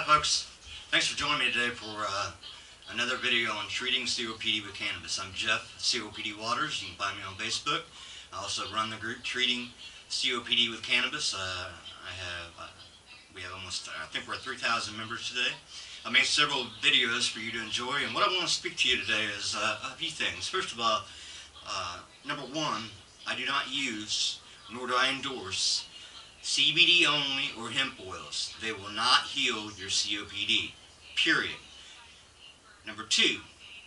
Hi folks, thanks for joining me today for another video on treating COPD with cannabis. I'm Jeff, COPD Waters. You can find me on Facebook. I also run the group Treating COPD with Cannabis. We have almost, I think we're at 3,000 members today. I made several videos for you to enjoy, and what I want to speak to you today is a few things. First of all, number one, I do not use, nor do I endorse, CBD only or hemp oils. They will not heal your COPD, period. Number two,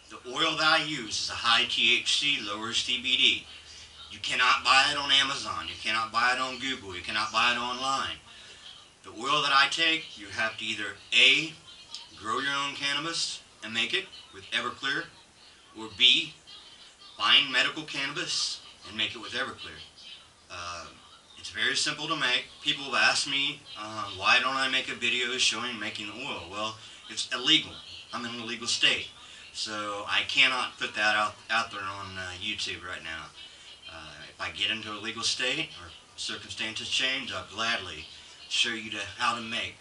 the oil that I use is a high THC, lower CBD. You cannot buy it on Amazon, you cannot buy it on Google, you cannot buy it online. The oil that I take, you have to either A, grow your own cannabis and make it with Everclear, or B, find medical cannabis and make it with Everclear. It's very simple to make. People have asked me, why don't I make a video showing making oil? Well, it's illegal. I'm in an illegal state. So I cannot put that out there on YouTube right now. If I get into a legal state or circumstances change, I'll gladly show you how to make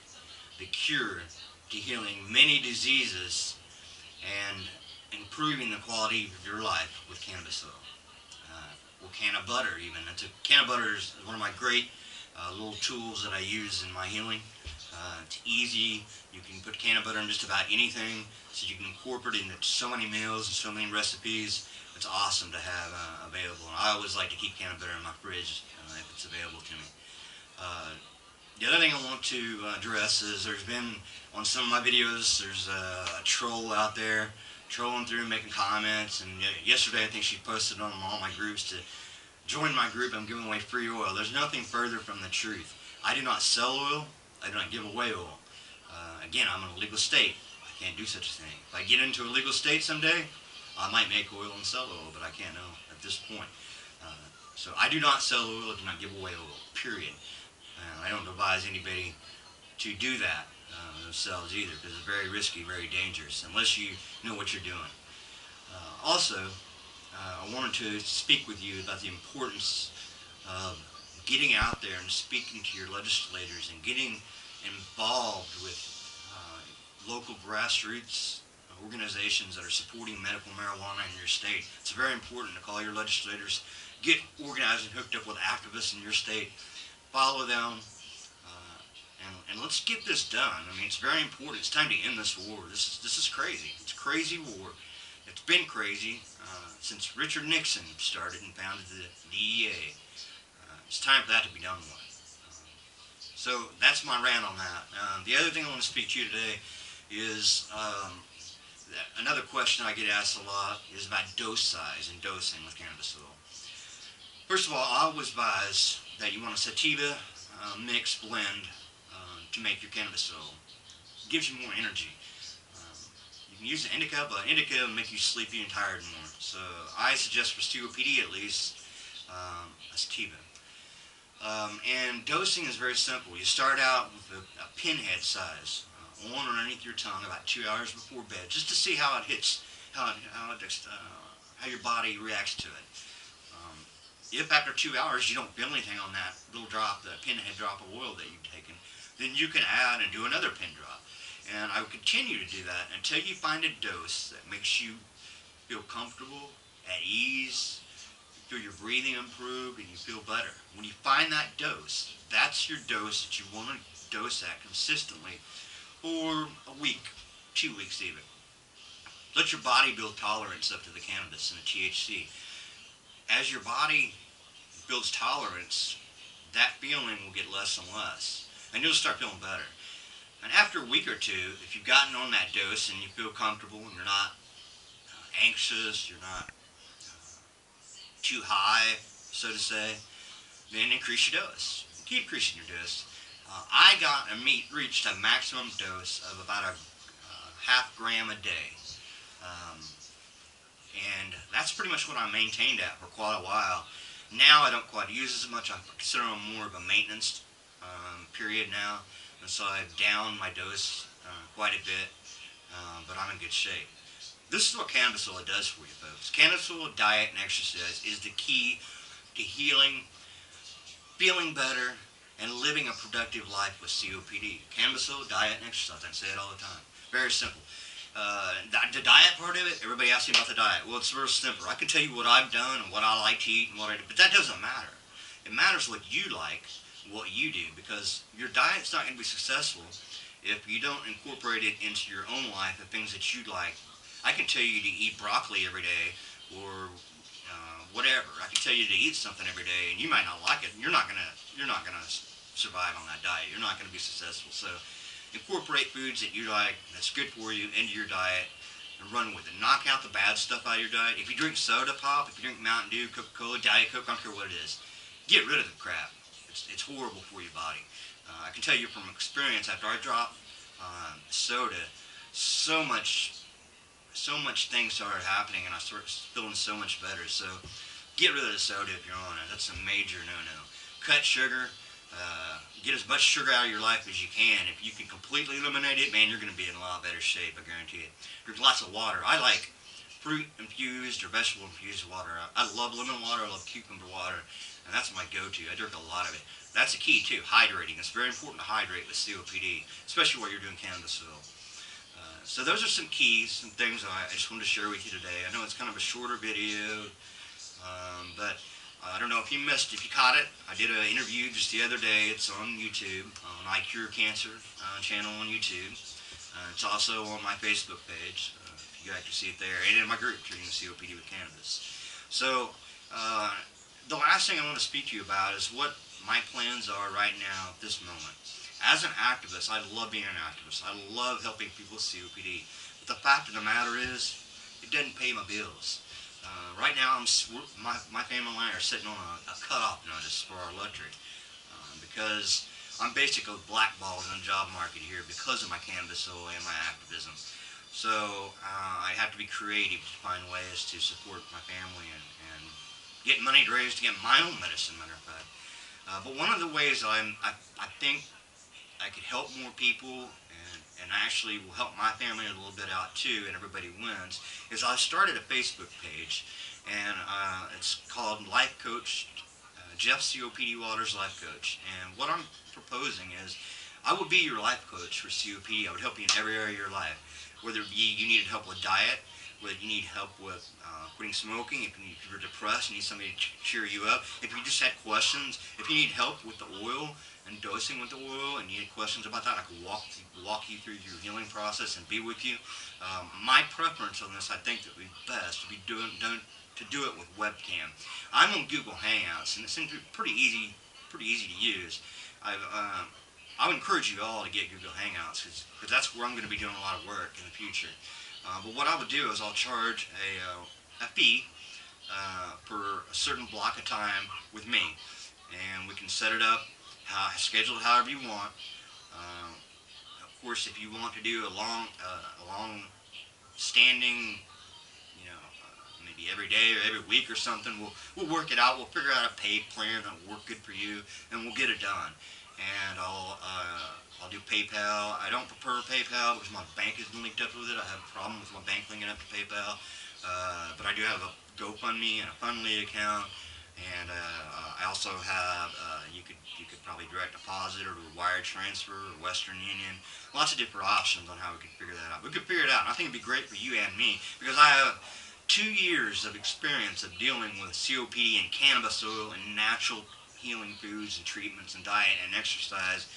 the cure to healing many diseases and improving the quality of your life with cannabis oil. Or can of butter even. Can of butter is one of my great little tools that I use in my healing. It's easy. You can put can of butter in just about anything, so you can incorporate it into so many meals and so many recipes. It's awesome to have available. And I always like to keep can of butter in my fridge if it's available to me. The other thing I want to address is there's been, on some of my videos, there's a troll out there trolling through and making comments, and yesterday I think she posted on all my groups to join my group. I'm giving away free oil. There's nothing further from the truth. I do not sell oil. I do not give away oil. Again, I'm in a legal state. I can't do such a thing. If I get into a legal state someday, I might make oil and sell oil, but I can't know at this point. So I do not sell oil. I do not give away oil, period. I don't advise anybody to do that themselves either, because it's very risky, very dangerous, unless you know what you're doing. Also, I wanted to speak with you about the importance of getting out there and speaking to your legislators and getting involved with local grassroots organizations that are supporting medical marijuana in your state. It's very important to call your legislators, get organized and hooked up with activists in your state, follow them, and let's get this done. I mean, it's very important. It's time to end this war. This is crazy. It's a crazy war. It's been crazy since Richard Nixon started and founded the DEA. It's time for that to be done with. So that's my rant on that. The other thing I want to speak to you today is another question I get asked a lot is about dose size and dosing with cannabis oil. First of all, I always advise that you want a sativa mix blend to make your cannabis oil. It gives you more energy. You can use an indica, but indica will make you sleepy and tired more. So I suggest for COPD at least a sativa. And dosing is very simple. You start out with a pinhead size on or underneath your tongue about 2 hours before bed, just to see how it hits, how your body reacts to it. If after 2 hours you don't feel anything on that little drop, the pinhead drop of oil that you've taken, then you can add and do another pin drop. And I would continue to do that until you find a dose that makes you feel comfortable, at ease, you feel your breathing improve, and you feel better. When you find that dose, that's your dose that you want to dose at consistently for a week, 2 weeks even. Let your body build tolerance up to the cannabis and the THC. As your body builds tolerance, that feeling will get less and less, and you'll start feeling better. And after a week or two, if you've gotten on that dose and you feel comfortable and you're not anxious, you're not too high, so to say, then increase your dose. Keep increasing your dose. I reached a maximum dose of about a half gram a day. And that's pretty much what I maintained at for quite a while. Now I don't quite use as much. I consider them more of a maintenance period now. And so I've downed my dose quite a bit, but I'm in good shape. This is what cannabis oil does for you, folks. Cannabis oil, diet, and exercise is the key to healing, feeling better, and living a productive life with COPD. Cannabis oil, diet, and exercise. I say it all the time. Very simple. The diet part of it, everybody asks me about the diet. Well, it's real simple. I can tell you what I've done and what I like to eat and what I do, but that doesn't matter. It matters what you like, what you do, because your diet's not going to be successful if you don't incorporate it into your own life, the things that you like. I can tell you to eat broccoli every day, or whatever. I can tell you to eat something every day, and you might not like it. You're not gonna survive on that diet. You're not gonna be successful. So incorporate foods that you like, that's good for you, into your diet, and run with it. Knock out the bad stuff out of your diet. If you drink soda pop, if you drink Mountain Dew, Coca-Cola, Diet Coke, I don't care what it is, get rid of the crap. It's horrible for your body. I can tell you from experience, after I dropped soda, so much things started happening, and I started feeling so much better. So get rid of the soda if you're on it. That's a major no-no. Cut sugar. Get as much sugar out of your life as you can. If you can completely eliminate it, man, you're going to be in a lot better shape, I guarantee it. Drink lots of water. I like fruit-infused or vegetable-infused water. I love lemon water. I love cucumber water, and that's my go-to. I drink a lot of it. That's the key, too, hydrating. It's very important to hydrate with COPD, especially while you're doing cannabis oil. So those are some keys, some things I just wanted to share with you today. I know it's kind of a shorter video, but I don't know if you caught it. I did an interview just the other day. It's on YouTube, on I Cure Cancer channel on YouTube. It's also on my Facebook page, if you guys can see it there, and in my group, Treating COPD with Cannabis. So the last thing I want to speak to you about is what my plans are right now at this moment. As an activist, I love being an activist. I love helping people with COPD. But the fact of the matter is, it doesn't pay my bills. Right now, my family and I are sitting on a cutoff notice for our electric because I'm basically blackballed in the job market here because of my cannabis oil and my activism. So I have to be creative to find ways to support my family and get money raised to get my own medicine, matter of fact. But one of the ways I think I could help more people and actually will help my family a little bit out too, and everybody wins, is I started a Facebook page, and it's called Life Coach, Jeff COPD Waters Life Coach. And what I'm proposing is I would be your life coach for COPD. I would help you in every area of your life, whether it be you needed help with diet, whether you need help with quitting smoking, if you're depressed, you need somebody to cheer you up, if you just had questions, if you need help with the oil and dosing with the oil and you had questions about that, I could walk you through your healing process and be with you. My preference on this, I think that would be best to do it with webcam. I'm on Google Hangouts, and it seems pretty easy to use. I would encourage you all to get Google Hangouts because that's where I'm going to be doing a lot of work in the future. But what I would do is I'll charge a fee for a certain block of time with me, and we can set it up, schedule it however you want. Of course, if you want to do a long standing, maybe every day or every week or something, we'll work it out. We'll figure out a paid plan that'll work good for you, and we'll get it done. And I'll do PayPal. I don't prefer PayPal because my bank isn't linked up with it. I have a problem with my bank linking up to PayPal. But I do have a GoFundMe and a Fundly account, and I also have you could probably direct deposit or do a wire transfer or Western Union. Lots of different options on how we could figure that out. We could figure it out. And I think it'd be great for you and me because I have 2 years of experience of dealing with COPD and cannabis oil and natural healing foods and treatments and diet and exercise,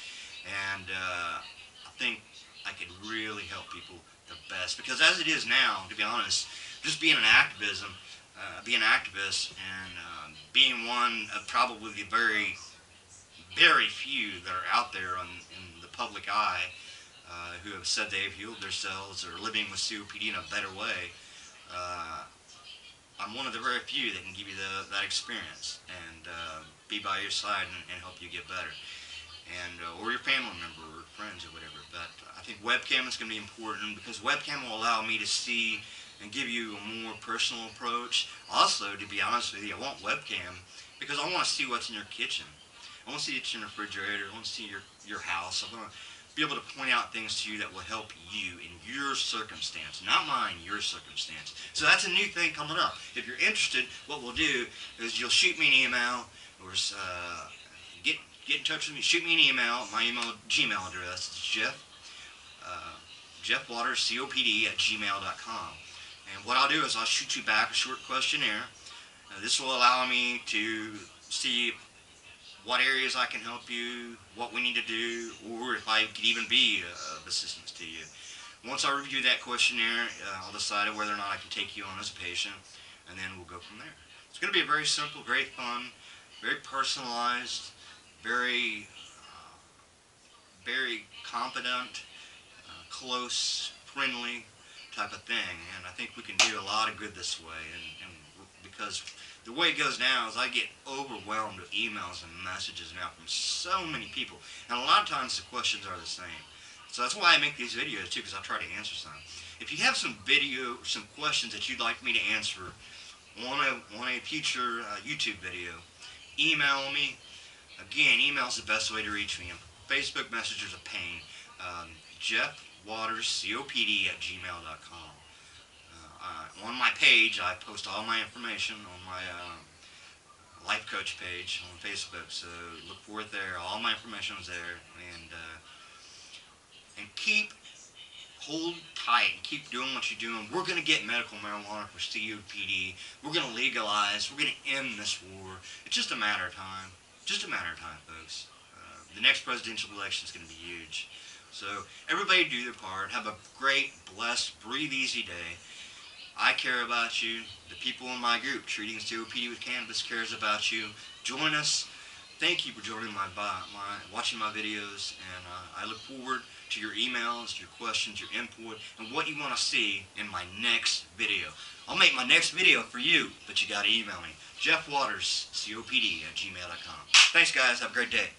and I think I could really help people the best because as it is now, to be honest, just being an activist and being one of probably the very few that are out there in the public eye who have said they've healed themselves or living with COPD in a better way. I'm one of the very few that can give you that experience and be by your side and help you get better, and or your family member or friends or whatever. But I think webcam is going to be important because webcam will allow me to see and give you a more personal approach. Also, to be honest with you, I want webcam because I want to see what's in your kitchen. I want to see what's in your refrigerator. I want to see your house. I want to be able to point out things to you that will help you in your circumstance, not mine, your circumstance. So that's a new thing coming up. If you're interested, what we'll do is you'll shoot me an email or get in touch with me. Shoot me an email. My Gmail address is jeffwaterscopd@gmail.com. And what I'll do is I'll shoot you back a short questionnaire. This will allow me to see what areas I can help you, what we need to do, or if I could even be of assistance to you. Once I review that questionnaire, I'll decide whether or not I can take you on as a patient, and then we'll go from there. It's going to be very simple, very fun, very personalized, very competent, close, friendly type of thing, and I think we can do a lot of good this way. And because the way it goes now is I get overwhelmed with emails and messages now from so many people, and a lot of times the questions are the same. So that's why I make these videos too, because I try to answer some. If you have some questions that you'd like me to answer on a future YouTube video, email me. Again, email is the best way to reach me. Facebook Messenger's a pain. jeffwaterscopd@gmail.com. On my page, I post all my information on my Life Coach page on Facebook, so look for it there. All my information is there, and hold tight and keep doing what you're doing. We're going to get medical marijuana for COPD. We're going to legalize. We're going to end this war. It's just a matter of time. Just a matter of time, folks. The next presidential election is going to be huge. So everybody do their part. Have a great, blessed, breathe easy day. I care about you. The people in my group, Treating COPD with Cannabis, cares about you. Join us. Thank you for joining watching my videos, and I look forward to your emails, your questions, your input, and what you want to see in my next video. I'll make my next video for you, but you got to email me. jeffwaterscopd@gmail.com. Thanks, guys. Have a great day.